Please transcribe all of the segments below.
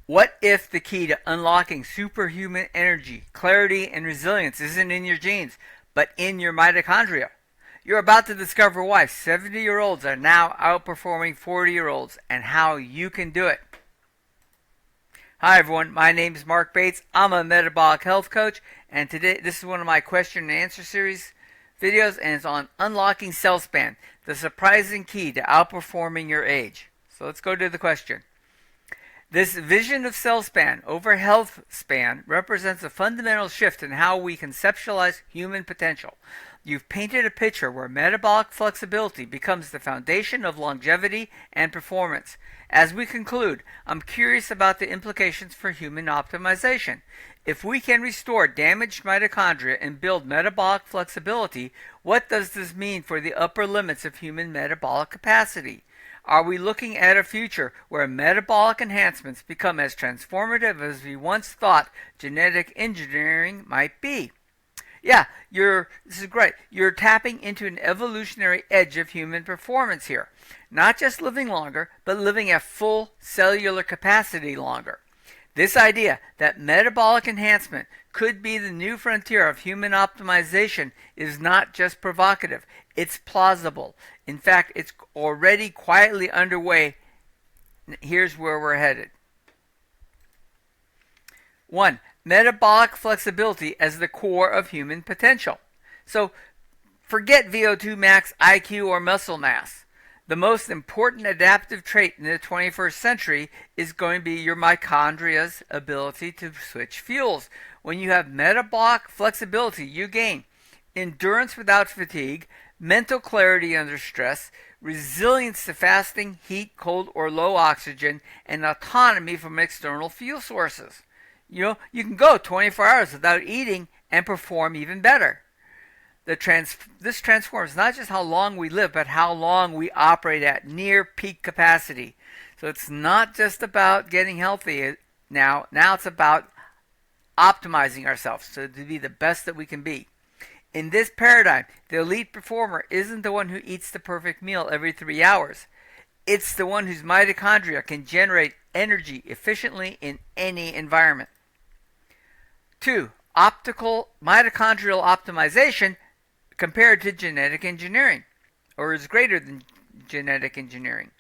What if the key to unlocking superhuman energy, clarity, and resilience isn't in your genes, but in your mitochondria? You're about to discover why 70-year-olds are now outperforming 40-year-olds and how you can do it. Hi everyone, my name is Mark Bates. I'm a metabolic health coach, and today this is one of my question and answer series videos, and it's on unlocking Cellspan, the surprising key to outperforming your age. So let's go to the question. This vision of Cellspan over healthspan represents a fundamental shift in how we conceptualize human potential. You've painted a picture where metabolic flexibility becomes the foundation of longevity and performance. As we conclude, I'm curious about the implications for human optimization. If we can restore damaged mitochondria and build metabolic flexibility, what does this mean for the upper limits of human metabolic capacity? Are we looking at a future where metabolic enhancements become as transformative as we once thought genetic engineering might be? Yeah, this is great. You're tapping into an evolutionary edge of human performance here. Not just living longer, but living at full cellular capacity longer. This idea that metabolic enhancement could be the new frontier of human optimization is not just provocative, it's plausible. In fact, it's already quietly underway. Here's where we're headed. 1. Metabolic flexibility as the core of human potential. So forget VO2 max, IQ, or muscle mass. The most important adaptive trait in the 21st century is going to be your mitochondria's ability to switch fuels. When you have metabolic flexibility, you gain endurance without fatigue, mental clarity under stress, resilience to fasting, heat, cold, or low oxygen, and autonomy from external fuel sources. You can go 24 hours without eating and perform even better. This transforms not just how long we live, but how long we operate at near peak capacity. So it's not just about getting healthy now. Now it's about optimizing ourselves to be the best that we can be. In this paradigm, the elite performer isn't the one who eats the perfect meal every 3 hours. It's the one whose mitochondria can generate energy efficiently in any environment. 2. Optical mitochondrial optimization compared to genetic engineering, or is greater than genetic engineering.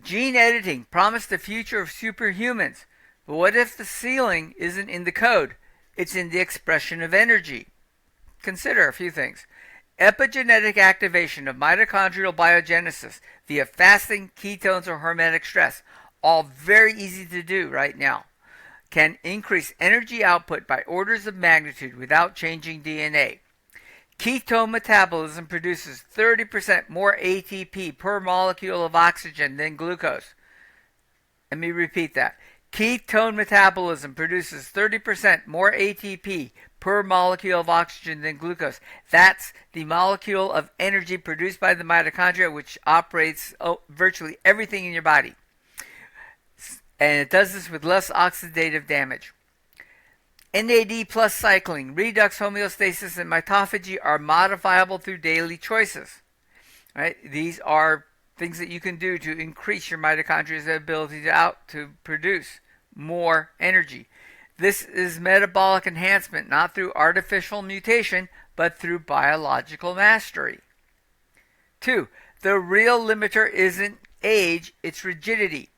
Gene editing promised the future of superhumans, but what if the ceiling isn't in the code? It's in the expression of energy. Consider a few things. Epigenetic activation of mitochondrial biogenesis via fasting, ketones, or hormetic stress, all very easy to do right now, can increase energy output by orders of magnitude without changing DNA. Ketone metabolism produces 30% more ATP per molecule of oxygen than glucose. Let me repeat that. Ketone metabolism produces 30% more ATP per molecule of oxygen than glucose. That's the molecule of energy produced by the mitochondria, which operates virtually everything in your body. And it does this with less oxidative damage. NAD plus cycling, redox homeostasis, and mitophagy are modifiable through daily choices. Right? These are things that you can do to increase your mitochondria's ability to produce more energy. This is metabolic enhancement, not through artificial mutation, but through biological mastery. 2. The real limiter isn't age, it's rigidity.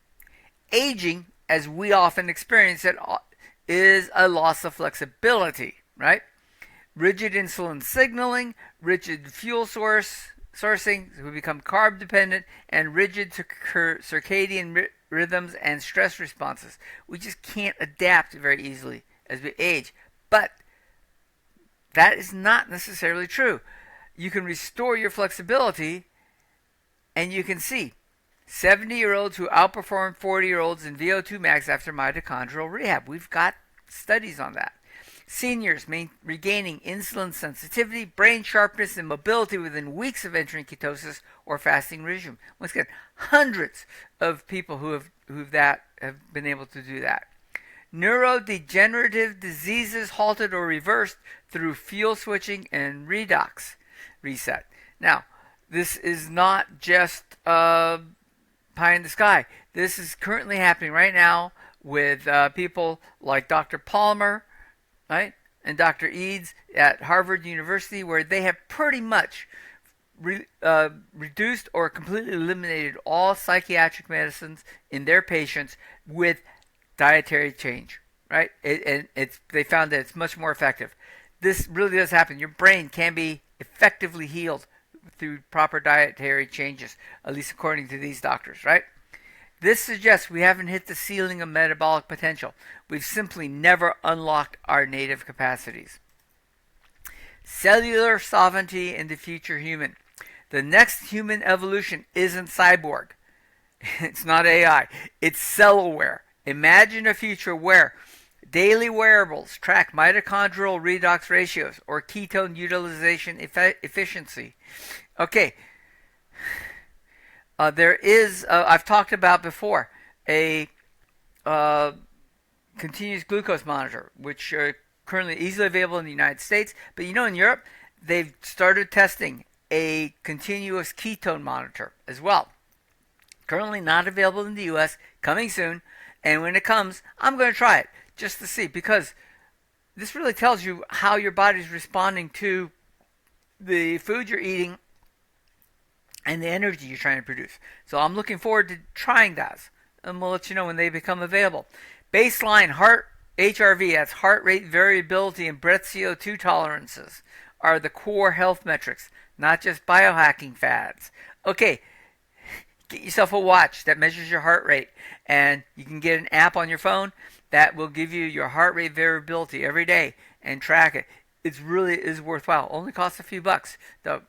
Aging, as we often experience it, is a loss of flexibility, right? Rigid insulin signaling, rigid fuel sourcing, we become carb dependent, and rigid circadian rhythms and stress responses. We just can't adapt very easily as we age. But that is not necessarily true. You can restore your flexibility, and you can see 70-year-olds who outperform 40-year-olds in VO2 max after mitochondrial rehab. We've got studies on that. Seniors regaining insulin sensitivity, brain sharpness, and mobility within weeks of entering ketosis or fasting regime. Once again, hundreds of people who have been able to do that. Neurodegenerative diseases halted or reversed through fuel switching and redox reset. Now, this is not just pie in the sky. This is currently happening right now with people like Dr. Palmer, right, and Dr. Eads at Harvard University, where they have pretty much reduced or completely eliminated all psychiatric medicines in their patients with dietary change, right? They found that it's much more effective. This really does happen. Your brain can be effectively healed through proper dietary changes, at least according to these doctors, right? This suggests we haven't hit the ceiling of metabolic potential. We've simply never unlocked our native capacities. Cellular sovereignty in the future human. The next human evolution isn't cyborg. It's not AI. It's cellular. Imagine a future where daily wearables track mitochondrial redox ratios or ketone utilization efficiency. Okay. There is, I've talked about before, a continuous glucose monitor, which are currently easily available in the United States. But in Europe, they've started testing a continuous ketone monitor as well. Currently not available in the US, coming soon. And when it comes, I'm going to try it just to see, because this really tells you how your body's responding to the food you're eating and the energy you're trying to produce. So I'm looking forward to trying that, and we'll let you know when they become available. Baseline heart HRV, that's heart rate variability and breath CO2 tolerances, are the core health metrics, not just biohacking fads. Okay, get yourself a watch that measures your heart rate, and you can get an app on your phone that will give you your heart rate variability every day and track it. It really is worthwhile. Only costs a few bucks. The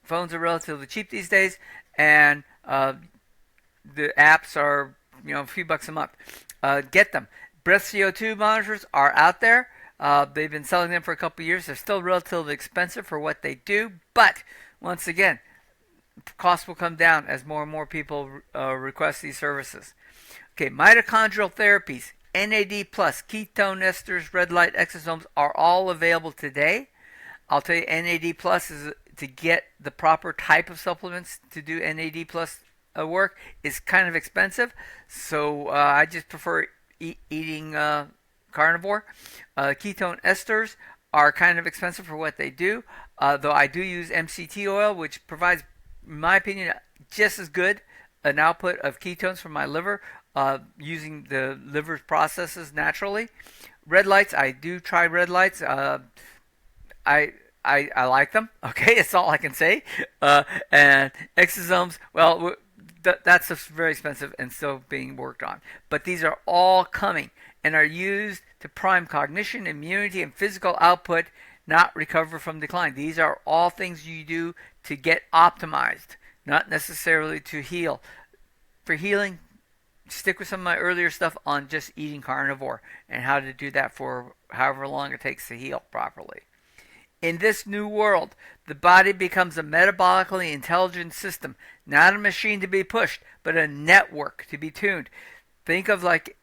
phones are relatively cheap these days, and the apps are a few bucks a month. Get them. Breath CO2 monitors are out there. They've been selling them for a couple of years. They're still relatively expensive for what they do, but once again, costs will come down as more and more people request these services. Okay, mitochondrial therapies, NAD+, ketone esters, red light exosomes are all available today. I'll tell you, NAD+ is to get the proper type of supplements to do NAD+ work is kind of expensive, so I just prefer eating carnivore. Ketone esters are kind of expensive for what they do, though I do use MCT oil, which provides, in my opinion, just as good an output of ketones from my liver, using the liver's processes naturally. Red lights, I do try red lights. I like them. Okay, that's all I can say. And exosomes, well, that's very expensive and still being worked on. But these are all coming and are used to prime cognition, immunity, and physical output, not recover from decline. These are all things you do to get optimized, not necessarily to heal. For healing, stick with some of my earlier stuff on just eating carnivore and how to do that for however long it takes to heal properly. In this new world, the body becomes a metabolically intelligent system, not a machine to be pushed, but a network to be tuned. Think of like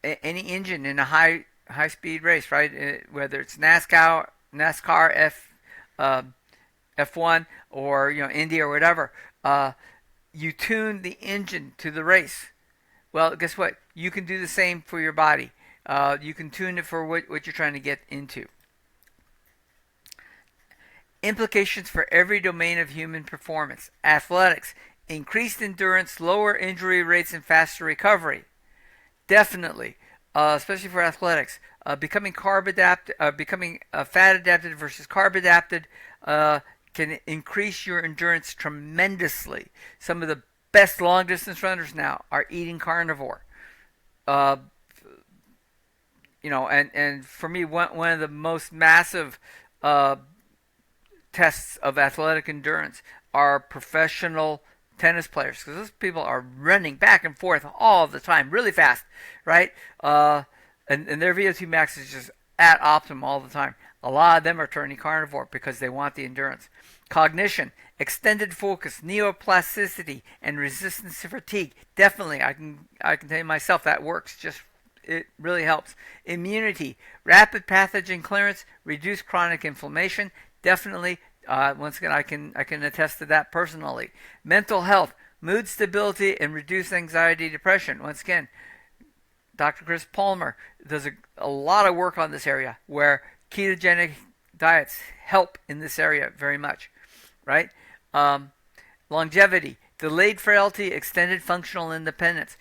any engine in a high speed race, right? Whether it's NASCAR, F1, or Indy or whatever. You tune the engine to the race. Well, guess what? You can do the same for your body. You can tune it for what you're trying to get into. Implications for every domain of human performance. Athletics, increased endurance, lower injury rates, and faster recovery. Definitely, especially for athletics. Becoming fat adapted versus carb adapted can increase your endurance tremendously. Some of the best long distance runners now are eating carnivore. And for me, one of the most massive tests of athletic endurance are professional tennis players, because those people are running back and forth all the time, really fast, right? And their VO2 max is just at optimum all the time. A lot of them are turning carnivore because they want the endurance. Cognition, extended focus, neuroplasticity, and resistance to fatigue. Definitely, I can tell you myself that works. It really helps. Immunity, rapid pathogen clearance, reduced chronic inflammation. Definitely, once again, I can attest to that personally. Mental health, mood stability, and reduced anxiety, depression. Once again, Dr. Chris Palmer does a lot of work on this area where ketogenic diets help in this area very much, right? Longevity, delayed frailty, extended functional independence.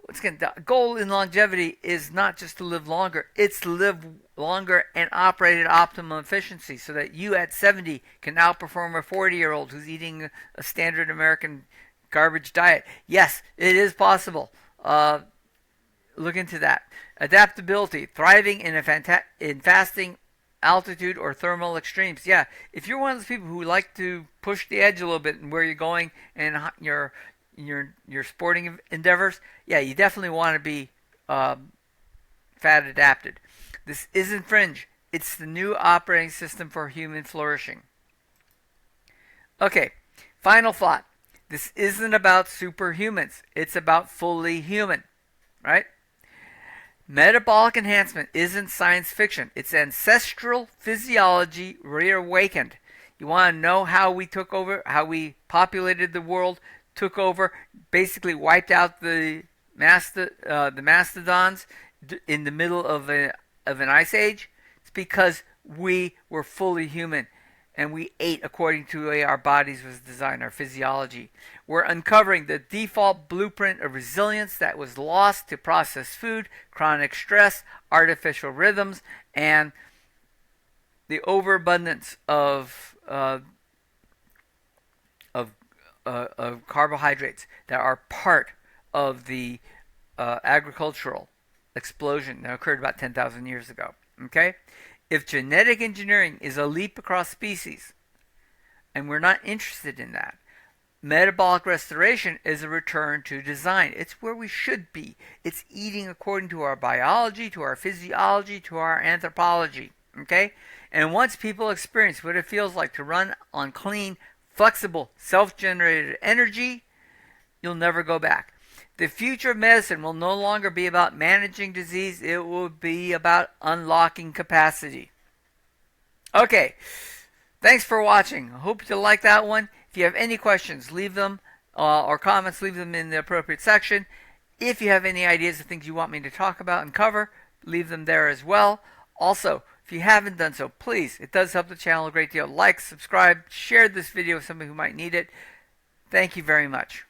Once again, the goal in longevity is not just to live longer, it's to live longer and operate at optimum efficiency so that you at 70 can outperform a 40-year-old who's eating a standard American garbage diet. Yes, it is possible. Look into that. Adaptability, thriving in fasting, altitude, or thermal extremes. Yeah, if you're one of those people who like to push the edge a little bit in where you're going and your sporting endeavors, yeah, you definitely want to be fat adapted. This isn't fringe. It's the new operating system for human flourishing. Okay, final thought. This isn't about superhumans. It's about fully human, right? Metabolic enhancement isn't science fiction. It's ancestral physiology reawakened. You want to know how we took over, how we populated the world, took over, basically wiped out the mastodons in the middle of an ice age? It's because we were fully human and we ate according to the way our bodies was designed, our physiology. We're uncovering the default blueprint of resilience that was lost to processed food, chronic stress, artificial rhythms, and the overabundance of carbohydrates that are part of the agricultural explosion that occurred about 10,000 years ago. Okay? If genetic engineering is a leap across species, and we're not interested in that, metabolic restoration is a return to design. It's where we should be. It's eating according to our biology, to our physiology, to our anthropology. Okay? And once people experience what it feels like to run on clean, flexible, self-generated energy, you'll never go back. The future of medicine will no longer be about managing disease. It will be about unlocking capacity. Okay. Thanks for watching. I hope you like that one. If you have any questions, leave them, or comments, leave them in the appropriate section. If you have any ideas of things you want me to talk about and cover, leave them there as well. Also, if you haven't done so, please, it does help the channel a great deal. Like, subscribe, share this video with somebody who might need it. Thank you very much.